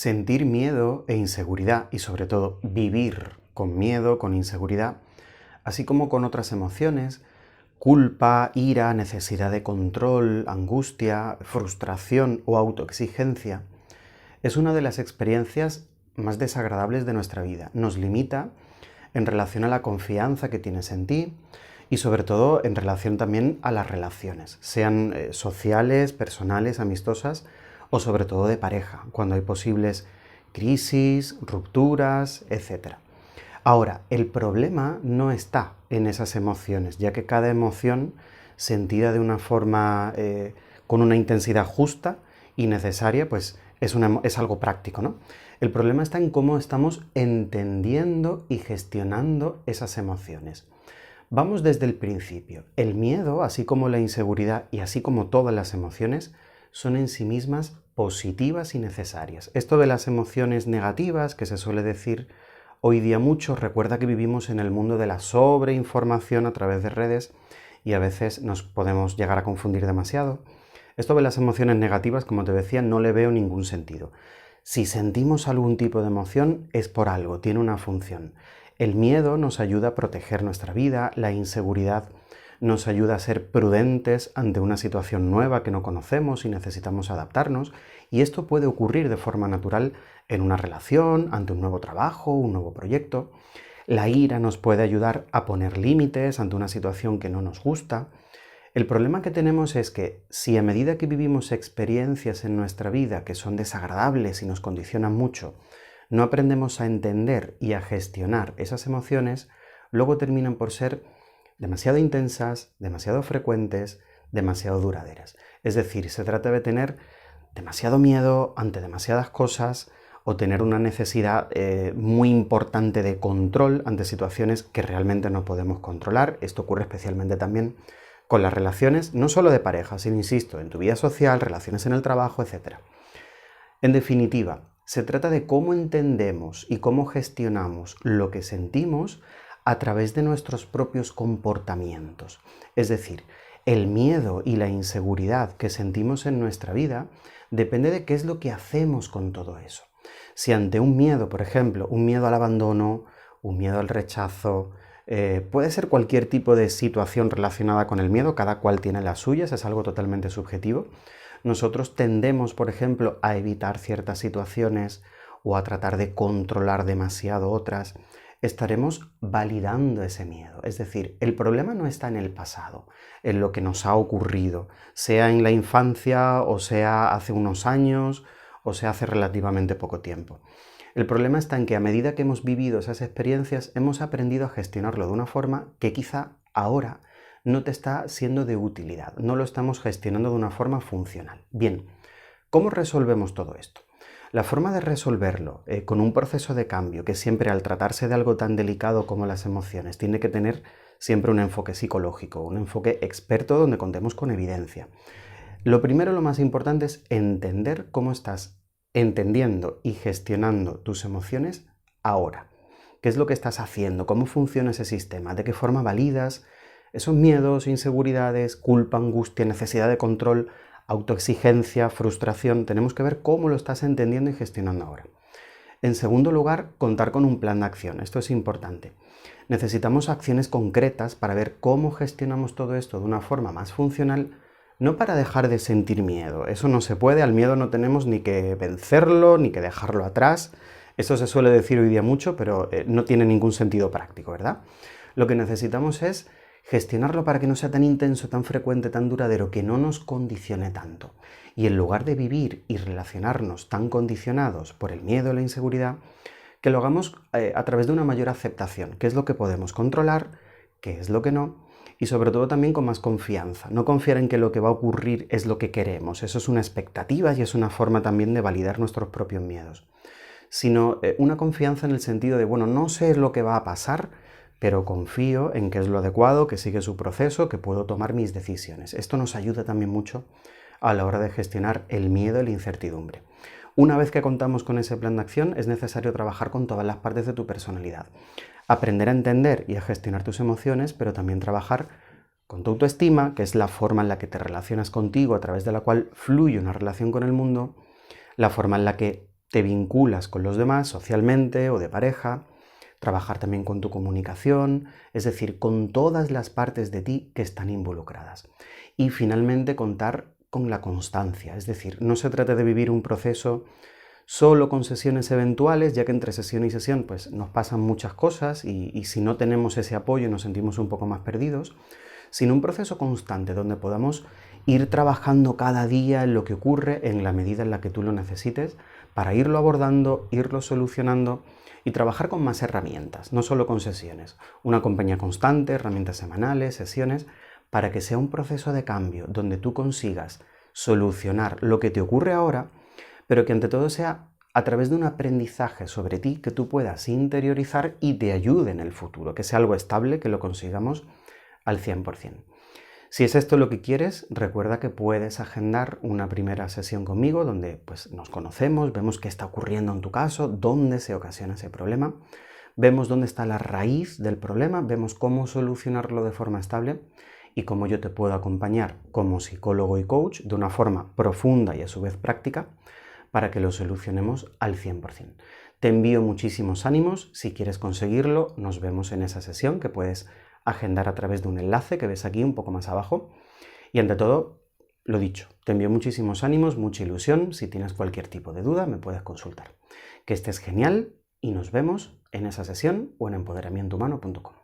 Sentir miedo e inseguridad y sobre todo vivir con miedo, con inseguridad, así como con otras emociones, culpa, ira, necesidad de control, angustia, frustración o autoexigencia, es una de las experiencias más desagradables de nuestra vida. Nos limita en relación a la confianza que tienes en ti y sobre todo en relación también a las relaciones, sean sociales, personales, amistosas o sobre todo de pareja, cuando hay posibles crisis, rupturas, etc. Ahora, el problema no está en esas emociones, ya que cada emoción, sentida de una forma con una intensidad justa y necesaria, pues es algo práctico, ¿no? El problema está en cómo estamos entendiendo y gestionando esas emociones. Vamos desde el principio. El miedo, así como la inseguridad y así como todas las emociones, son en sí mismas positivas y necesarias. Esto de las emociones negativas, que se suele decir hoy día mucho, recuerda que vivimos en el mundo de la sobreinformación a través de redes y a veces nos podemos llegar a confundir demasiado. Esto de las emociones negativas, como te decía, no le veo ningún sentido. Si sentimos algún tipo de emoción es por algo, tiene una función. El miedo nos ayuda a proteger nuestra vida, la inseguridad nos ayuda a ser prudentes ante una situación nueva que no conocemos y necesitamos adaptarnos, y esto puede ocurrir de forma natural en una relación, ante un nuevo trabajo, un nuevo proyecto. La ira nos puede ayudar a poner límites ante una situación que no nos gusta. El problema que tenemos es que si a medida que vivimos experiencias en nuestra vida que son desagradables y nos condicionan mucho, no aprendemos a entender y a gestionar esas emociones, luego terminan por ser demasiado intensas, demasiado frecuentes, demasiado duraderas. Es decir, se trata de tener demasiado miedo ante demasiadas cosas o tener una necesidad muy importante de control ante situaciones que realmente no podemos controlar. Esto ocurre especialmente también con las relaciones, no solo de pareja, sino, insisto, en tu vida social, relaciones en el trabajo, etc. En definitiva, se trata de cómo entendemos y cómo gestionamos lo que sentimos a través de nuestros propios comportamientos. Es decir, el miedo y la inseguridad que sentimos en nuestra vida depende de qué es lo que hacemos con todo eso. Si ante un miedo, por ejemplo, un miedo al abandono, un miedo al rechazo, puede ser cualquier tipo de situación relacionada con el miedo, cada cual tiene las suyas, es algo totalmente subjetivo. Nosotros tendemos, por ejemplo, a evitar ciertas situaciones o a tratar de controlar demasiado otras. Estaremos validando ese miedo. Es decir, el problema no está en el pasado, en lo que nos ha ocurrido, sea en la infancia o sea hace unos años o sea hace relativamente poco tiempo. El problema está en que a medida que hemos vivido esas experiencias hemos aprendido a gestionarlo de una forma que quizá ahora no te está siendo de utilidad, no lo estamos gestionando de una forma funcional. Bien, ¿cómo resolvemos todo esto? La forma de resolverlo con un proceso de cambio que siempre, al tratarse de algo tan delicado como las emociones, tiene que tener siempre un enfoque psicológico, un enfoque experto donde contemos con evidencia. Lo primero, lo más importante es entender cómo estás entendiendo y gestionando tus emociones ahora. ¿Qué es lo que estás haciendo? ¿Cómo funciona ese sistema? ¿De qué forma validas esos miedos, inseguridades, culpa, angustia, necesidad de control, autoexigencia, frustración? Tenemos que ver cómo lo estás entendiendo y gestionando ahora. En segundo lugar, contar con un plan de acción. Esto es importante. Necesitamos acciones concretas para ver cómo gestionamos todo esto de una forma más funcional, no para dejar de sentir miedo. Eso no se puede, al miedo no tenemos ni que vencerlo, ni que dejarlo atrás. Eso se suele decir hoy día mucho, pero no tiene ningún sentido práctico, ¿verdad? Lo que necesitamos es gestionarlo para que no sea tan intenso, tan frecuente, tan duradero, que no nos condicione tanto. Y en lugar de vivir y relacionarnos tan condicionados por el miedo y la inseguridad, que lo hagamos a través de una mayor aceptación. ¿Qué es lo que podemos controlar? ¿Qué es lo que no? Y sobre todo también con más confianza. No confiar en que lo que va a ocurrir es lo que queremos. Eso es una expectativa y es una forma también de validar nuestros propios miedos. Sino una confianza en el sentido de, bueno, no sé lo que va a pasar, pero confío en que es lo adecuado, que sigue su proceso, que puedo tomar mis decisiones. Esto nos ayuda también mucho a la hora de gestionar el miedo y la incertidumbre. Una vez que contamos con ese plan de acción, es necesario trabajar con todas las partes de tu personalidad. Aprender a entender y a gestionar tus emociones, pero también trabajar con tu autoestima, que es la forma en la que te relacionas contigo, a través de la cual fluye una relación con el mundo, la forma en la que te vinculas con los demás socialmente o de pareja, trabajar también con tu comunicación, es decir, con todas las partes de ti que están involucradas. Y finalmente contar con la constancia, es decir, no se trata de vivir un proceso solo con sesiones eventuales, ya que entre sesión y sesión pues, nos pasan muchas cosas y si no tenemos ese apoyo nos sentimos un poco más perdidos, sino un proceso constante donde podamos ir trabajando cada día en lo que ocurre en la medida en la que tú lo necesites para irlo abordando, irlo solucionando y trabajar con más herramientas, no solo con sesiones. Una compañía constante, herramientas semanales, sesiones, para que sea un proceso de cambio donde tú consigas solucionar lo que te ocurre ahora, pero que ante todo sea a través de un aprendizaje sobre ti que tú puedas interiorizar y te ayude en el futuro, que sea algo estable, que lo consigamos al 100%. Si es esto lo que quieres, recuerda que puedes agendar una primera sesión conmigo donde pues, nos conocemos, vemos qué está ocurriendo en tu caso, dónde se ocasiona ese problema, vemos dónde está la raíz del problema, vemos cómo solucionarlo de forma estable y cómo yo te puedo acompañar como psicólogo y coach de una forma profunda y a su vez práctica para que lo solucionemos al 100%. Te envío muchísimos ánimos, si quieres conseguirlo, nos vemos en esa sesión que puedes agendar a través de un enlace que ves aquí un poco más abajo. Y ante todo, lo dicho, te envío muchísimos ánimos, mucha ilusión. Si tienes cualquier tipo de duda, me puedes consultar. Que estés genial y nos vemos en esa sesión o en empoderamientohumano.com.